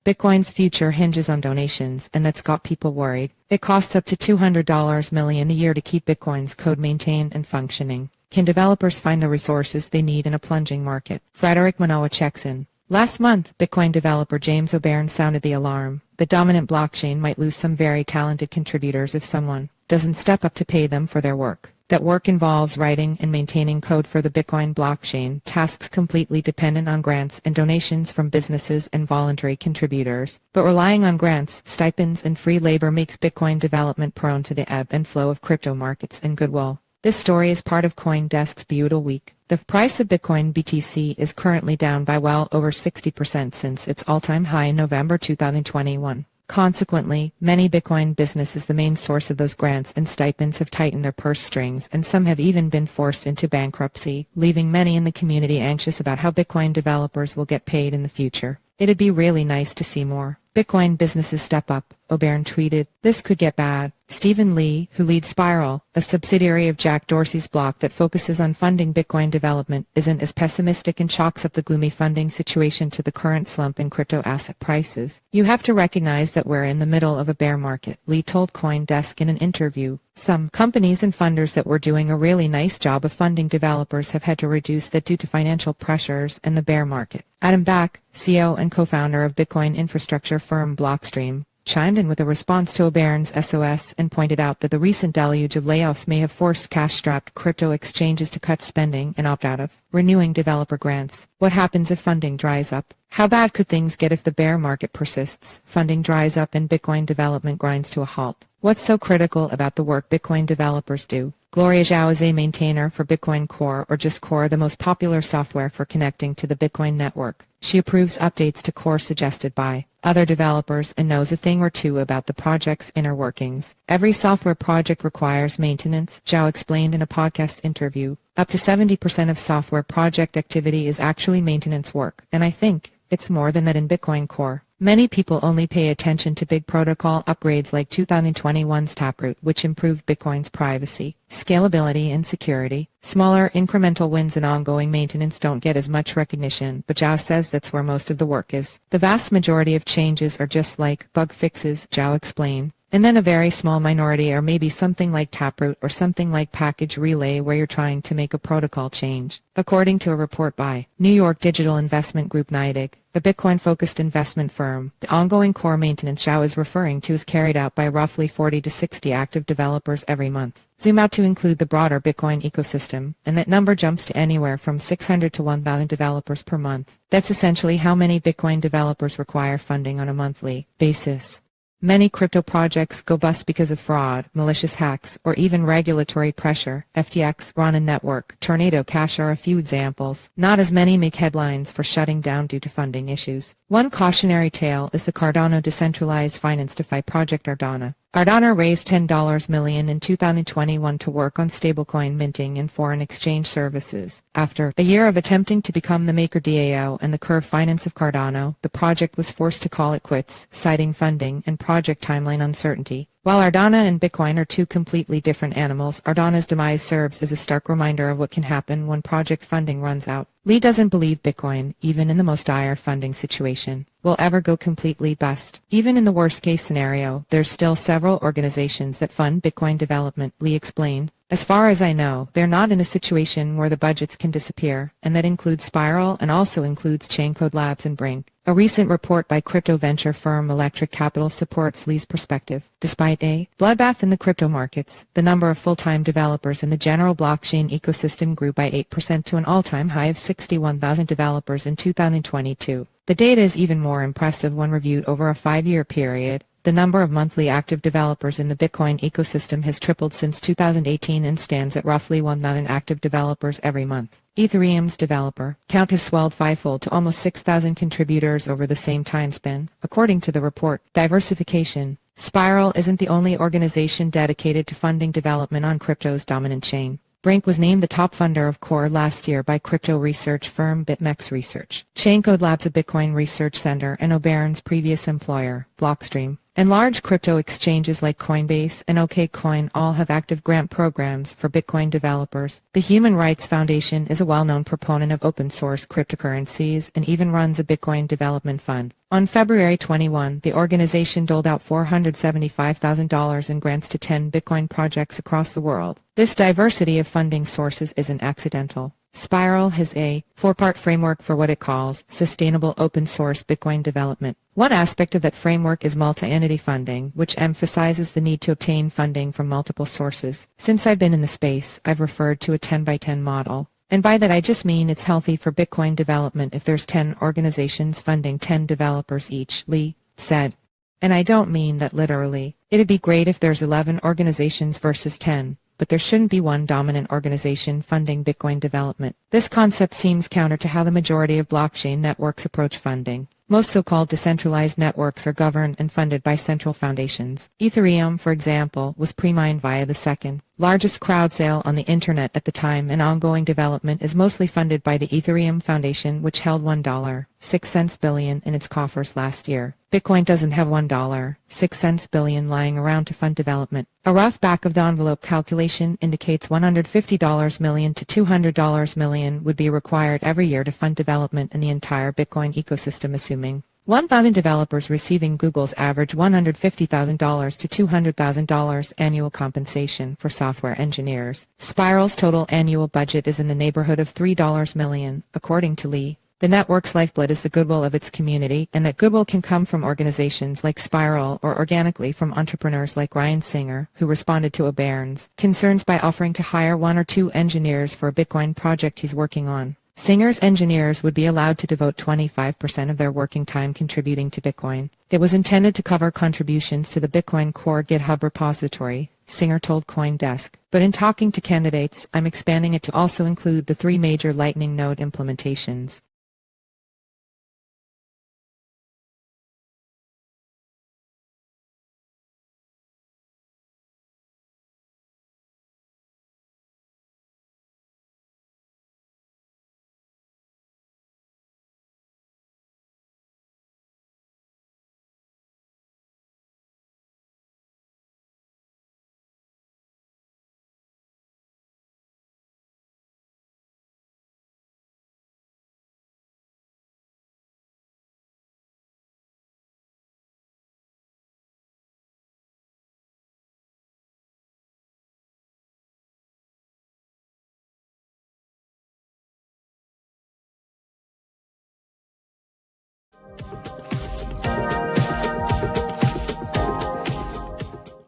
Bitcoin's future hinges on donations, and that's got people worried. It costs up to $200 million a year to keep Bitcoin's code maintained and functioning. Can developers find the resources they need in a plunging market? Frederick Munawa checks in. Last month, Bitcoin developer James O'Byrne sounded the alarm. The dominant blockchain might lose some very talented contributors if someone doesn't step up to pay them for their work. That work involves writing and maintaining code for the Bitcoin blockchain, tasks completely dependent on grants and donations from businesses and voluntary contributors. But relying on grants, stipends, and free labor makes Bitcoin development prone to the ebb and flow of crypto markets and goodwill. This story is part of CoinDesk's BUIDL week. The price of Bitcoin BTC is currently down by well over 60% since its all-time high in November 2021. Consequently, many Bitcoin businesses, the main source of those grants and stipends, have tightened their purse strings, and some have even been forced into bankruptcy, leaving many in the community anxious about how Bitcoin developers will get paid in the future. It'd be really nice to see more Bitcoin businesses step up, O'Byrne tweeted. This could get bad. Stephen Lee, who leads Spiral, a subsidiary of Jack Dorsey's block that focuses on funding Bitcoin development, isn't as pessimistic and chalks up the gloomy funding situation to the current slump in crypto asset prices. You have to recognize that we're in the middle of a bear market, Lee told CoinDesk in an interview. Some companies and funders that were doing a really nice job of funding developers have had to reduce that due to financial pressures and the bear market. Adam Back, CEO and co-founder of Bitcoin infrastructure firm Blockstream, chimed in with a response to O'Byrne's SOS and pointed out that the recent deluge of layoffs may have forced cash-strapped crypto exchanges to cut spending and opt out of renewing developer grants. What happens if funding dries up? How bad could things get if the bear market persists, funding dries up, and Bitcoin development grinds to a halt? What's so critical about the work Bitcoin developers do? Gloria Zhao is a maintainer for Bitcoin Core, or just Core, the most popular software for connecting to the Bitcoin network. She approves updates to Core suggested by other developers and knows a thing or two about the project's inner workings. Every software project requires maintenance, Zhao explained in a podcast interview. Up to 70% of software project activity is actually maintenance work, and I think it's more than that in Bitcoin Core. Many people only pay attention to big protocol upgrades like 2021's Taproot, which improved Bitcoin's privacy, scalability, and security. Smaller incremental wins and ongoing maintenance don't get as much recognition, but Zhao says that's where most of the work is. The vast majority of changes are just like bug fixes, Zhao explained. And then a very small minority are maybe something like Taproot or something like Package Relay, where you're trying to make a protocol change. According to a report by New York digital investment group NYDIG, a Bitcoin-focused investment firm, the ongoing core maintenance Zhao is referring to is carried out by roughly 40 to 60 active developers every month. Zoom out to include the broader Bitcoin ecosystem, and that number jumps to anywhere from 600 to 1,000 developers per month. That's essentially how many Bitcoin developers require funding on a monthly basis. Many crypto projects go bust because of fraud, malicious hacks, or even regulatory pressure. FTX, Ronin Network, Tornado Cash are a few examples. Not as many make headlines for shutting down due to funding issues. One cautionary tale is the Cardano decentralized finance DeFi project Ardana. Ardana raised $10 million in 2021 to work on stablecoin minting and foreign exchange services. After a year of attempting to become the maker DAO and the Curve finance of Cardano, the project was forced to call it quits, citing funding and project timeline uncertainty. While Ardana and Bitcoin are two completely different animals, Ardana's demise serves as a stark reminder of what can happen when project funding runs out. Lee doesn't believe Bitcoin, even in the most dire funding situation, will ever go completely bust. Even in the worst-case scenario, there's still several organizations that fund Bitcoin development, Lee explained. As far as I know, they're not in a situation where the budgets can disappear, and that includes Spiral and also includes Chaincode Labs and Brink. A recent report by crypto venture firm Electric Capital supports Lee's perspective. Despite a bloodbath in the crypto markets, the number of full-time developers in the general blockchain ecosystem grew by 8% to an all-time high of 61,000 developers in 2022. The data is even more impressive when reviewed over a 5-year period. The number of monthly active developers in the Bitcoin ecosystem has tripled since 2018 and stands at roughly 1,000 active developers every month. Ethereum's developer count has swelled fivefold to almost 6,000 contributors over the same time span, according to the report. Diversification. Spiral isn't the only organization dedicated to funding development on crypto's dominant chain. Brink was named the top funder of Core last year by crypto research firm BitMEX Research. Chaincode Labs, a Bitcoin research center, and O'Byrne's previous employer, Blockstream, And large crypto exchanges like Coinbase and OKCoin all have active grant programs for Bitcoin developers. The Human Rights Foundation is a well-known proponent of open-source cryptocurrencies and even runs a Bitcoin development fund. On February 21, the organization doled out $475,000 in grants to 10 Bitcoin projects across the world. This diversity of funding sources isn't accidental. Spiral has a four-part framework for what it calls sustainable open-source Bitcoin development. One aspect of that framework is multi-entity funding, which emphasizes the need to obtain funding from multiple sources. Since I've been in the space, I've referred to a 10 by 10 model. And by that I just mean it's healthy for Bitcoin development if there's 10 organizations funding 10 developers each, Lee said. And I don't mean that literally. It'd be great if there's 11 organizations versus 10. But there shouldn't be one dominant organization funding Bitcoin development. This concept seems counter to how the majority of blockchain networks approach funding. Most so-called decentralized networks are governed and funded by central foundations. Ethereum, for example, was pre-mined via the second largest crowd sale on the internet at the time, and ongoing development is mostly funded by the Ethereum Foundation, which held $1.06 billion in its coffers last year. Bitcoin doesn't have $1.06 billion lying around to fund development. A rough back-of-the-envelope calculation indicates $150 million to $200 million would be required every year to fund development in the entire Bitcoin ecosystem, assuming 1,000 developers receiving Google's average $150,000 to $200,000 annual compensation for software engineers. Spiral's total annual budget is in the neighborhood of $3 million, according to Lee. The network's lifeblood is the goodwill of its community, and that goodwill can come from organizations like Spiral or organically from entrepreneurs like Ryan Singer, who responded to O'Byrne's concerns by offering to hire 1 or 2 engineers for a Bitcoin project he's working on. Singer's engineers would be allowed to devote 25% of their working time contributing to Bitcoin. It was intended to cover contributions to the Bitcoin Core GitHub repository, Singer told CoinDesk. But in talking to candidates, I'm expanding it to also include the 3 major Lightning node implementations.